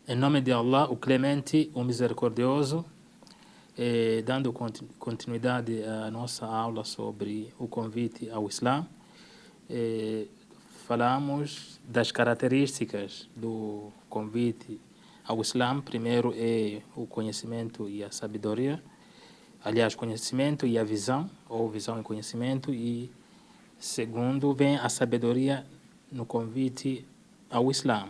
Em nome de Allah, o Clemente, o Misericordioso, dando continuidade à nossa aula sobre o convite ao Islã, falamos das características do convite ao Islã. Primeiro é o conhecimento e a sabedoria. Aliás, conhecimento e a visão, ou visão e conhecimento. E segundo vem a sabedoria no convite ao Islã.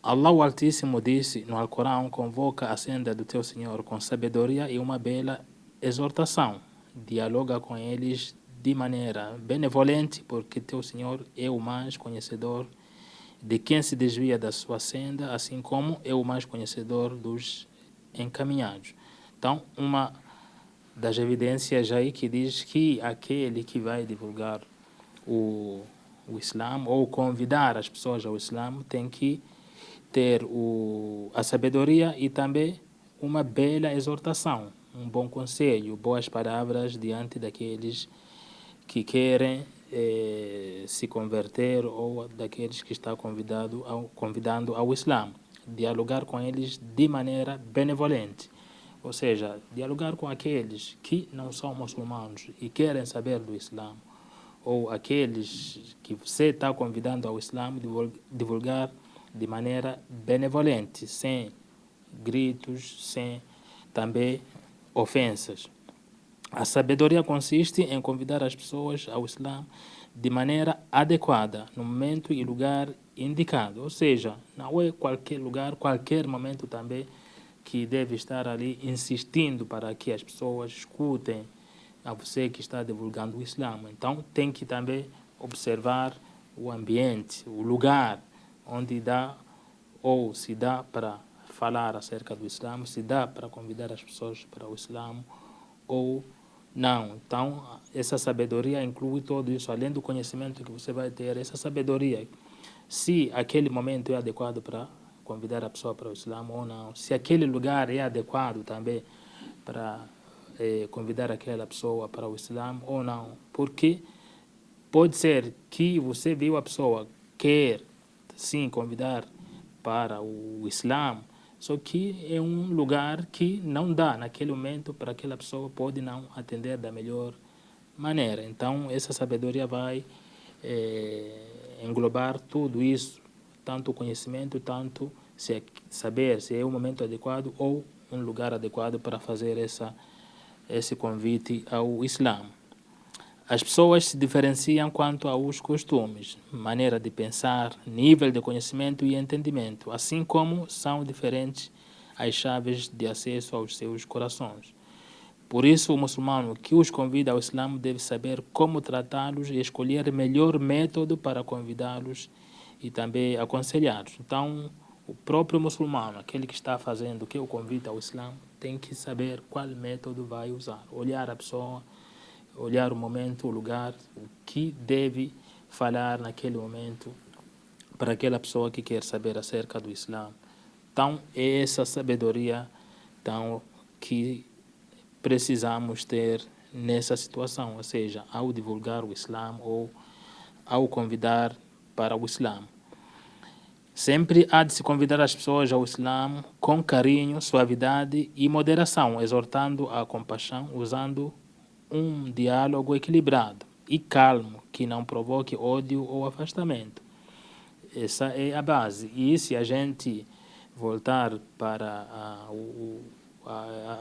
Allah o Altíssimo disse no Alcorão: convoca a senda do teu Senhor com sabedoria e uma bela exortação. Dialoga com eles de maneira benevolente, porque teu Senhor é o mais conhecedor de quem se desvia da sua senda, assim como é o mais conhecedor dos encaminhados. Então, uma das evidências aí que diz que aquele que vai divulgar o Islã ou convidar as pessoas ao Islã tem que ter a sabedoria e também uma bela exortação, um bom conselho, boas palavras diante daqueles que querem se converter ou daqueles que está convidando ao Islã. Dialogar com eles de maneira benevolente, ou seja, dialogar com aqueles que não são muçulmanos e querem saber do Islã, ou aqueles que você está convidando ao Islã, divulgar de maneira benevolente, sem gritos, sem também ofensas. A sabedoria consiste em convidar as pessoas ao Islã de maneira adequada, no momento e lugar indicado. Ou seja, não é qualquer lugar, qualquer momento também que deve estar ali insistindo para que as pessoas escutem a você que está divulgando o Islã. Então, tem que também observar o ambiente, o lugar onde dá ou se dá para falar acerca do Islã, se dá para convidar as pessoas para o Islã ou não. Então, essa sabedoria inclui tudo isso, além do conhecimento que você vai ter, essa sabedoria, se aquele momento é adequado para convidar a pessoa para o Islã ou não, se aquele lugar é adequado também para convidar aquela pessoa para o Islã ou não, porque pode ser que você viu a pessoa quer sim convidar para o Islã, só que é um lugar que não dá naquele momento para aquela pessoa, pode não atender da melhor maneira. Então, essa sabedoria vai englobar tudo isso, tanto o conhecimento, tanto saber se é o momento adequado ou um lugar adequado para fazer esse convite ao Islã. As pessoas se diferenciam quanto aos costumes, maneira de pensar, nível de conhecimento e entendimento, assim como são diferentes as chaves de acesso aos seus corações. Por isso, o muçulmano que os convida ao Islã deve saber como tratá-los e escolher o melhor método para convidá-los e também aconselhá-los. Então, o próprio muçulmano, aquele que está fazendo o convite ao Islã, tem que saber qual método vai usar, olhar a pessoa, olhar o momento, o lugar, o que deve falar naquele momento para aquela pessoa que quer saber acerca do Islã. Então, é essa sabedoria que precisamos ter nessa situação, ou seja, ao divulgar o Islã ou ao convidar para o Islã. Sempre há de se convidar as pessoas ao Islã com carinho, suavidade e moderação, exortando a compaixão, usando um diálogo equilibrado e calmo, que não provoque ódio ou afastamento. Essa é a base. E se a gente voltar para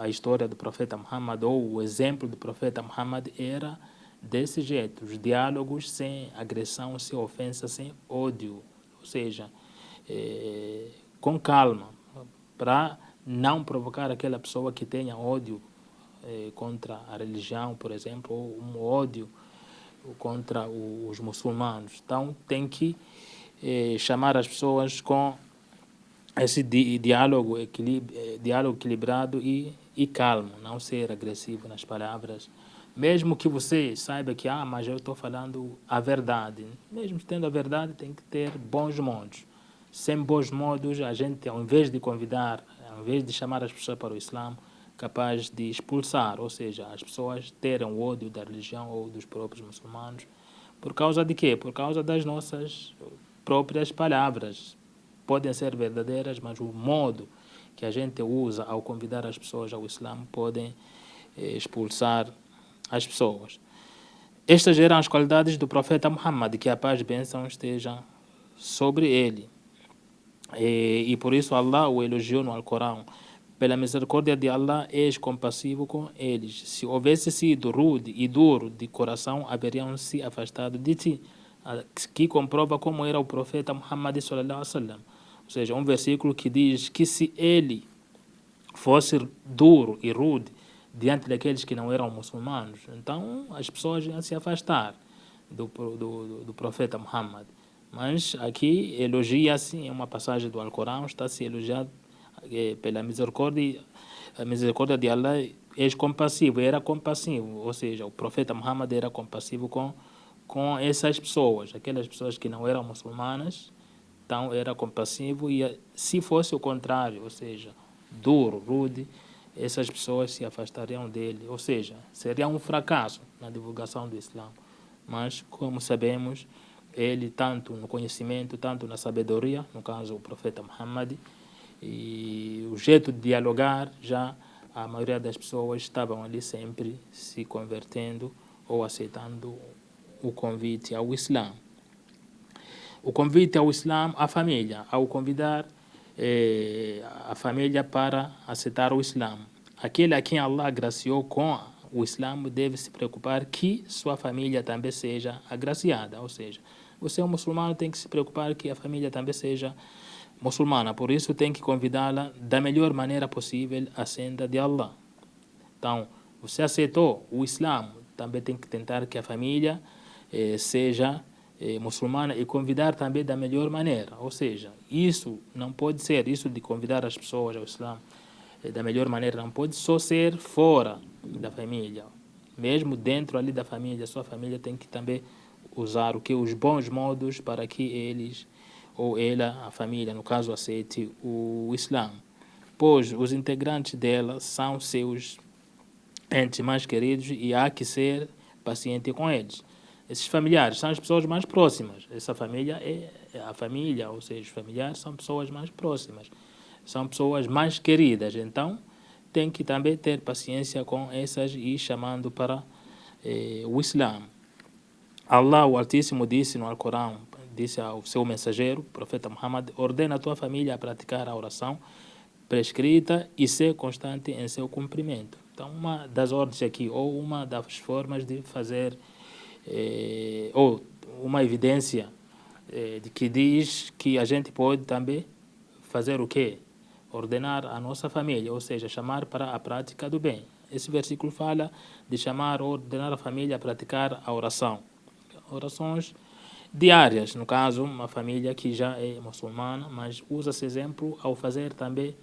a história do profeta Muhammad, ou o exemplo do profeta Muhammad, era desse jeito, os diálogos sem agressão, sem ofensa, sem ódio, ou seja, com calma, para não provocar aquela pessoa que tenha ódio contra a religião, por exemplo, ou um ódio contra os muçulmanos. Então, tem que chamar as pessoas com esse diálogo equilibrado e calmo, não ser agressivo nas palavras. Mesmo que você saiba que, mas eu estou falando a verdade. Mesmo tendo a verdade, tem que ter bons modos. Sem bons modos, a gente, ao invés de convidar, ao invés de chamar as pessoas para o Islã, capaz de expulsar, ou seja, as pessoas terem o ódio da religião ou dos próprios muçulmanos. Por causa de quê? Por causa das nossas próprias palavras. podem ser verdadeiras, mas o modo que a gente usa ao convidar as pessoas ao Islã podem expulsar as pessoas. Estas eram as qualidades do profeta Muhammad, que a paz e bênção estejam sobre ele. E por isso Allah o elogiou no Alcorão. Pela misericórdia de Allah, és compassivo com eles. Se houvesse sido rude e duro de coração, haveriam se afastado de ti. Que comprova como era o profeta Muhammad sallallahu alaihi wasallam. Ou seja, um versículo que diz que se ele fosse duro e rude diante daqueles que não eram muçulmanos, então as pessoas iam se afastar do profeta Muhammad. Mas aqui elogia-se, em uma passagem do Alcorão, está-se elogiado pela misericórdia, a misericórdia de Allah, és compassivo, era compassivo, ou seja, o profeta Muhammad era compassivo com essas pessoas, aquelas pessoas que não eram muçulmanas, então era compassivo, e se fosse o contrário, ou seja, duro, rude, essas pessoas se afastariam dele, ou seja, seria um fracasso na divulgação do Islã. Mas, como sabemos, ele tanto no conhecimento, tanto na sabedoria, no caso o profeta Muhammad, e o jeito de dialogar, já a maioria das pessoas estavam ali sempre se convertendo ou aceitando o convite ao Islã. O convite ao Islã, à família, ao convidar a família para aceitar o Islã. Aquele a quem Allah agraciou com o Islã deve se preocupar que sua família também seja agraciada, ou seja, você é um muçulmano, tem que se preocupar que a família também seja muçulmana, por isso tem que convidá-la da melhor maneira possível à senda de Allah. Então, você aceitou o Islã, também tem que tentar que a família seja muçulmana e convidar também da melhor maneira. Ou seja, isso não pode ser, isso de convidar as pessoas ao Islã da melhor maneira, não pode só ser fora da família. Mesmo dentro ali da família, sua família tem que também usar os bons modos para que eles ou ela, a família, no caso, aceite o Islã. Pois os integrantes dela são seus entes mais queridos e há que ser paciente com eles. Esses familiares são as pessoas mais próximas. Essa família é a família, ou seja, os familiares são pessoas mais próximas. São pessoas mais queridas. Então, tem que também ter paciência com essas e ir chamando para o Islã. Allah, o Altíssimo, disse no Alcorão, disse ao seu mensageiro, o profeta Muhammad, ordena a tua família a praticar a oração prescrita e ser constante em seu cumprimento. Então, uma das ordens aqui, ou uma das formas de fazer, ou uma evidência de que diz que a gente pode também fazer o quê? Ordenar a nossa família, ou seja, chamar para a prática do bem. Esse versículo fala de chamar ou ordenar a família a praticar a oração. Orações diárias, no caso, uma família que já é muçulmana, mas usa esse exemplo ao fazer também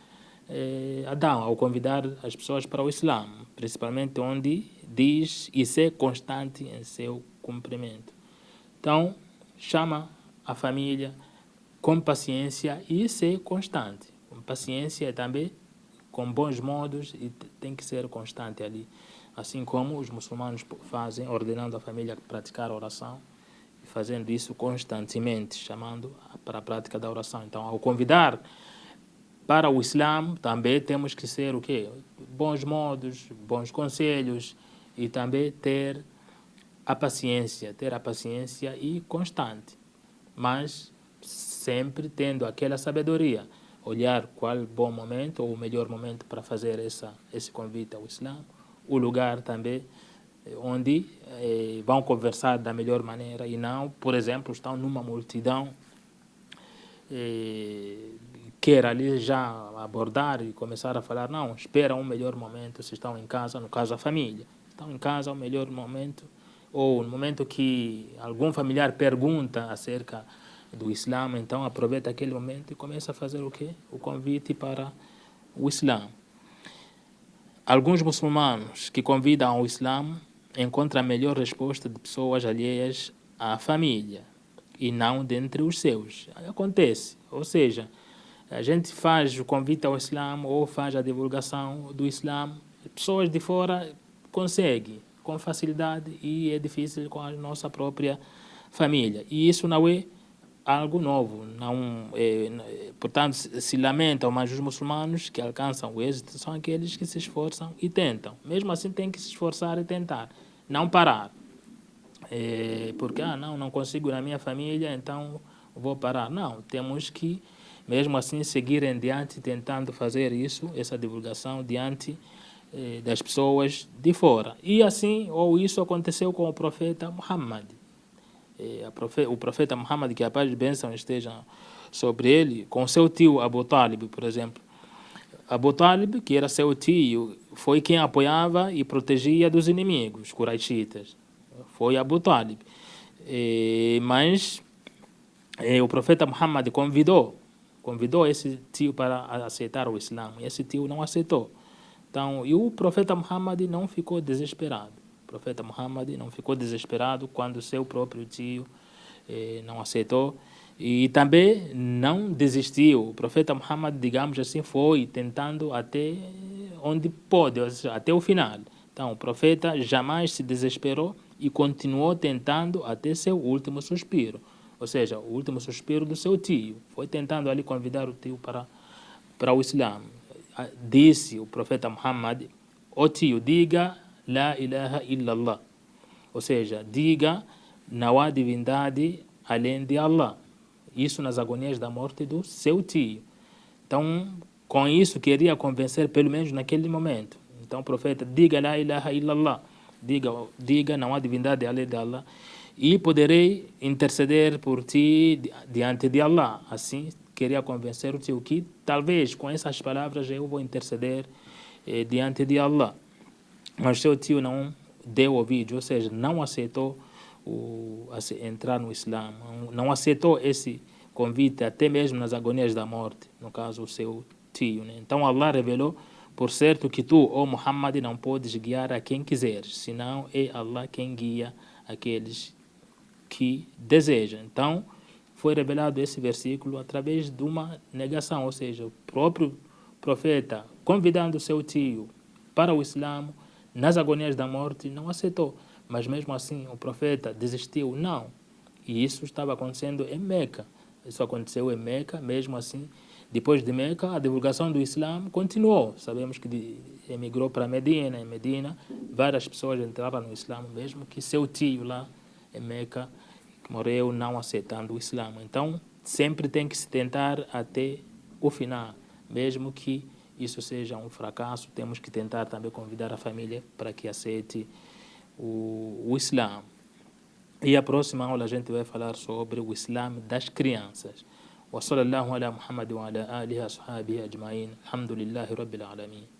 Adão, ao convidar as pessoas para o Islã, principalmente onde diz e ser constante em seu cumprimento. Então, chama a família com paciência e ser constante. Com paciência também, com bons modos, e tem que ser constante ali. Assim como os muçulmanos fazem, ordenando a família a praticar a oração, e fazendo isso constantemente, chamando para a prática da oração. Então, ao convidar para o Islã, também temos que ser o quê? Bons modos, bons conselhos e também ter a paciência e constante. Mas sempre tendo aquela sabedoria, olhar qual o bom momento ou o melhor momento para fazer esse convite ao Islã, o lugar também onde vão conversar da melhor maneira e não, por exemplo, estão numa multidão, quer ali já abordar e começar a falar, não, espera um melhor momento se estão em casa, no caso a família, estão em casa, o melhor momento, ou no momento que algum familiar pergunta acerca do Islã, então aproveita aquele momento e começa a fazer o quê? O convite para o Islã. Alguns muçulmanos que convidam ao Islã encontram a melhor resposta de pessoas alheias à família e não dentre os seus. Acontece, ou seja, a gente faz o convite ao Islã ou faz a divulgação do Islã, pessoas de fora conseguem com facilidade e é difícil com a nossa própria família. E isso não é algo novo. Não, portanto, se lamentam, mas os muçulmanos que alcançam o êxito são aqueles que se esforçam e tentam. Mesmo assim, tem que se esforçar e tentar, não parar. Porque, não consigo na minha família, então vou parar. Não, temos que, mesmo assim, seguir em diante, tentando fazer isso, essa divulgação diante das pessoas de fora. E assim, isso aconteceu com o profeta Muhammad. O profeta Muhammad, que a paz e bênção estejam sobre ele, com seu tio Abu Talib, por exemplo. Abu Talib, que era seu tio, foi quem apoiava e protegia dos inimigos, quraishitas. Foi Abu Talib. Mas o profeta Muhammad convidou esse tio para aceitar o Islã. E esse tio não aceitou. Então, e o profeta Muhammad não ficou desesperado. O profeta Muhammad não ficou desesperado quando seu próprio tio não aceitou. E também não desistiu. O profeta Muhammad, digamos assim, foi tentando até onde pôde, ou seja, até o final. Então, o profeta jamais se desesperou e continuou tentando até seu último suspiro. Ou seja, o último suspiro do seu tio. Foi tentando ali convidar o tio para o Islã. Disse o profeta Muhammad: ó tio, diga La ilaha illallah. Ou seja, diga não há divindade além de Allah. Isso nas agonias da morte do seu tio. Então, com isso, queria convencer, pelo menos naquele momento. Então, o profeta, diga La ilaha illallah. Diga não há divindade além de Allah. E poderei interceder por ti diante de Allah. Assim, queria convencer o tio que talvez com essas palavras eu vou interceder diante de Allah. Mas seu tio não deu ouvido, ou seja, não aceitou entrar no Islã, não aceitou esse convite, até mesmo nas agonias da morte, no caso o seu tio. Né? Então Allah revelou: por certo que tu, ó Muhammad, não podes guiar a quem quiseres, senão é Allah quem guia aqueles que deseja. Então foi revelado esse versículo através de uma negação, ou seja, o próprio profeta convidando seu tio para o Islã, nas agonias da morte, não aceitou. Mas mesmo assim o profeta desistiu? Não. E isso estava acontecendo em Meca. Isso aconteceu em Meca, mesmo assim. Depois de Meca, a divulgação do Islã continuou. Sabemos que emigrou para Medina. Em Medina, várias pessoas entraram no Islã, mesmo que seu tio lá em Meca morreu não aceitando o Islã. Então, sempre tem que se tentar até o final, mesmo que isso seja um fracasso, temos que tentar também convidar a família para que aceite o Islã. E a próxima aula a gente vai falar sobre o Islã das crianças. Wa sallallahu ala Muhammad wa ala alihi wa sahbihi ajma'in. Alhamdulillahi rabbil alamin.